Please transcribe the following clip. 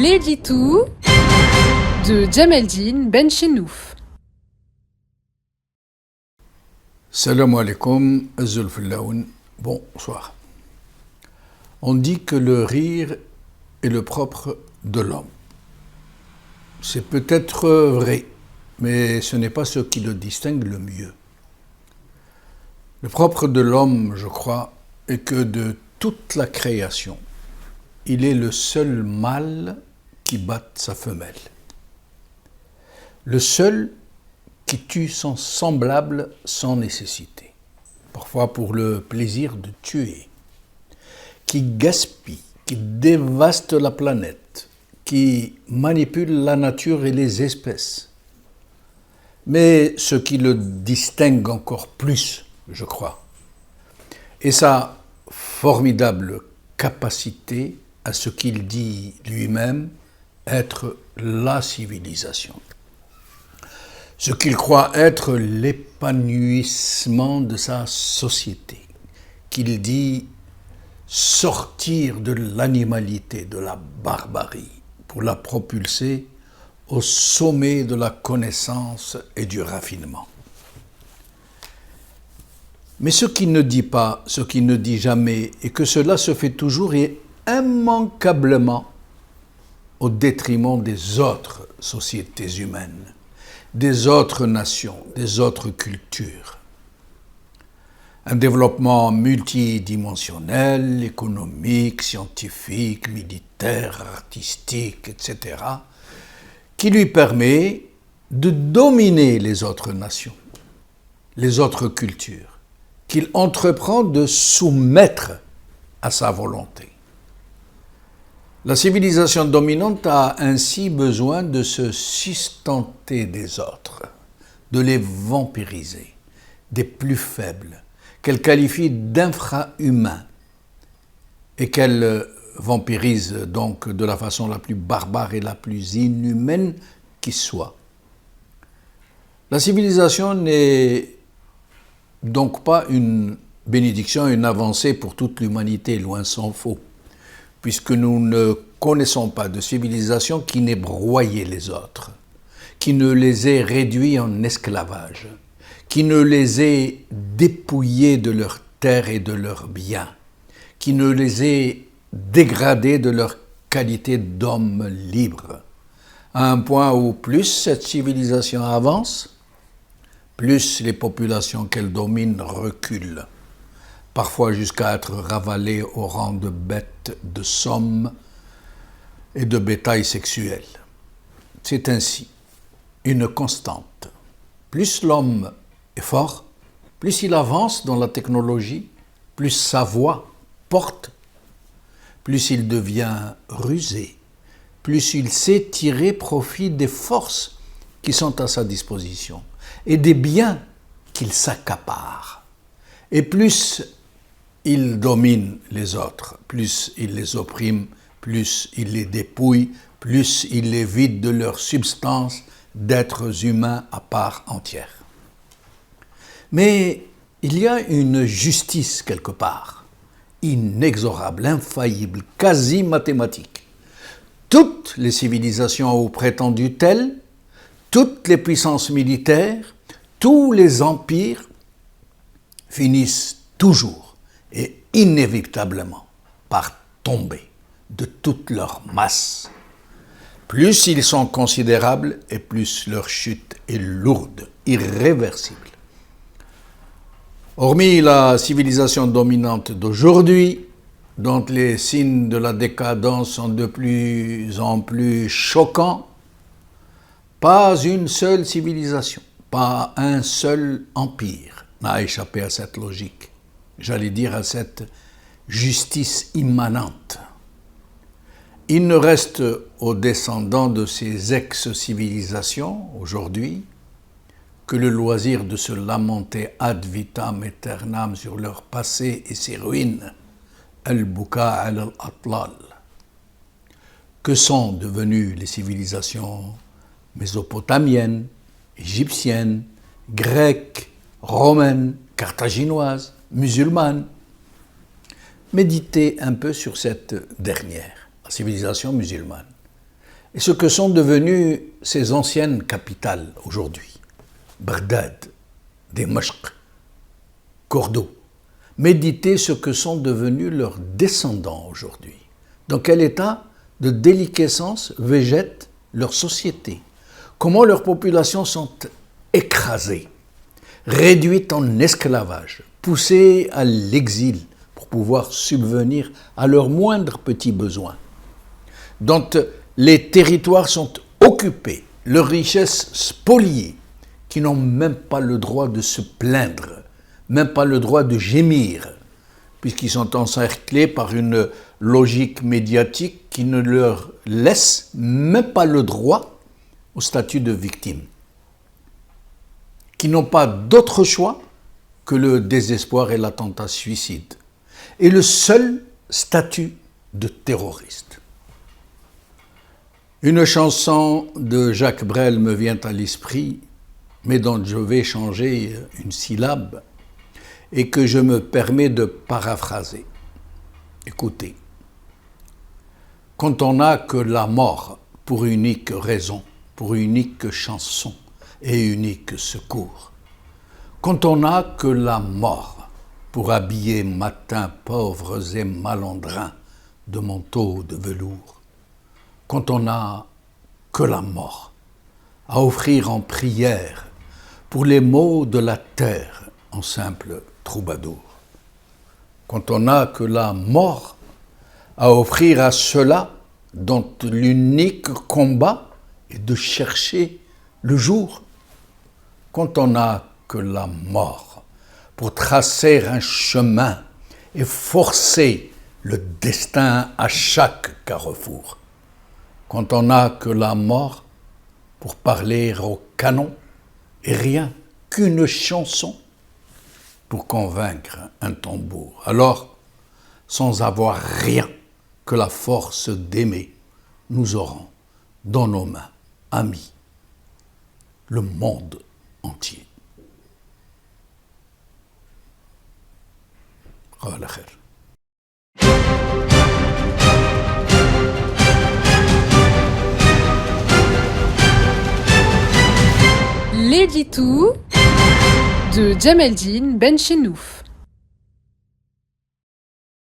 L'édito de Djameldine Benchenouf. Salam alaikum, Azulfullaoun, bonsoir. On dit que le rire est le propre de l'homme. C'est peut-être vrai, mais ce n'est pas ce qui le distingue le mieux. Le propre de l'homme, je crois, est que de toute la création, il est le seul mâle qui batte sa femelle. Le seul qui tue son semblable sans nécessité, parfois pour le plaisir de tuer, qui gaspille, qui dévaste la planète, qui manipule la nature et les espèces. Mais ce qui le distingue encore plus, je crois, est sa formidable capacité à ce qu'il dit lui-même être la civilisation. Ce qu'il croit être l'épanouissement de sa société, qu'il dit sortir de l'animalité, de la barbarie, pour la propulser au sommet de la connaissance et du raffinement. Mais ce qu'il ne dit pas, ce qu'il ne dit jamais, et que cela se fait toujours et immanquablement au détriment des autres sociétés humaines, des autres nations, des autres cultures. Un développement multidimensionnel, économique, scientifique, militaire, artistique, etc., qui lui permet de dominer les autres nations, les autres cultures, qu'il entreprend de soumettre à sa volonté. La civilisation dominante a ainsi besoin de se sustenter des autres, de les vampiriser, des plus faibles, qu'elle qualifie d'infra-humains et qu'elle vampirise donc de la façon la plus barbare et la plus inhumaine qui soit. La civilisation n'est donc pas une bénédiction, une avancée pour toute l'humanité, loin s'en faut, puisque nous ne connaissons pas de civilisation qui n'ait broyé les autres, qui ne les ait réduits en esclavage, qui ne les ait dépouillés de leurs terres et de leurs biens, qui ne les ait dégradés de leur qualité d'hommes libres, à un point où plus cette civilisation avance, plus les populations qu'elle domine reculent, parfois jusqu'à être ravalées au rang de bêtes de somme et de bétail sexuel. C'est ainsi une constante. Plus l'homme est fort, plus il avance dans la technologie, plus sa voix porte, plus il devient rusé, plus il sait tirer profit des forces qui sont à sa disposition et des biens qu'il s'accapare. Et plus il domine les autres, plus il les opprime, plus il les dépouille, plus il les vide de leur substance d'êtres humains à part entière. Mais il y a une justice quelque part, inexorable, infaillible, quasi mathématique. Toutes les civilisations ou prétendues telles, toutes les puissances militaires, tous les empires finissent toujours et inévitablement par tomber de toute leur masse. Plus ils sont considérables et plus leur chute est lourde, irréversible. Hormis la civilisation dominante d'aujourd'hui, dont les signes de la décadence sont de plus en plus choquants, pas une seule civilisation, pas un seul empire n'a échappé à cette logique, j'allais dire à cette justice immanente. Il ne reste aux descendants de ces ex-civilisations, aujourd'hui, que le loisir de se lamenter ad vitam aeternam sur leur passé et ses ruines, al-buka al-atlal. Que sont devenues les civilisations mésopotamiennes, égyptiennes, grecques, romaines, carthaginoises, musulmanes? Méditez un peu sur cette dernière, la civilisation musulmane. et ce que sont devenues ces anciennes capitales aujourd'hui. Bagdad, Damas, Cordoue. Méditez ce que sont devenus leurs descendants aujourd'hui. Dans quel état de déliquescence végète leur société? Comment leurs populations sont écrasées, réduites en esclavage, poussées à l'exil pour pouvoir subvenir à leurs moindres petits besoins, dont les territoires sont occupés, leurs richesses spoliées, qui n'ont même pas le droit de se plaindre, même pas le droit de gémir, puisqu'ils sont encerclés par une logique médiatique qui ne leur laisse même pas le droit au statut de victime, qui n'ont pas d'autre choix que le désespoir et l'attentat suicide, et le seul statut de terroriste. Une chanson de Jacques Brel me vient à l'esprit, mais dont je vais changer une syllabe, et que je me permets de paraphraser. Écoutez. Quand on n'a que la mort pour unique raison, pour unique chanson et unique secours, quand on n'a que la mort pour habiller matins pauvres et malandrins de manteaux de velours, quand on n'a que la mort à offrir en prière pour les maux de la terre en simple troubadour, quand on n'a que la mort à offrir à ceux-là dont l'unique combat est de chercher le jour, quand on n'a que la mort pour tracer un chemin et forcer le destin à chaque carrefour, quand on n'a que la mort pour parler au canon et rien qu'une chanson pour convaincre un tambour. Alors, sans avoir rien que la force d'aimer, nous aurons dans nos mains, amis, le monde entier. Ala khair. L'édito de Djemeldine Benchenouf.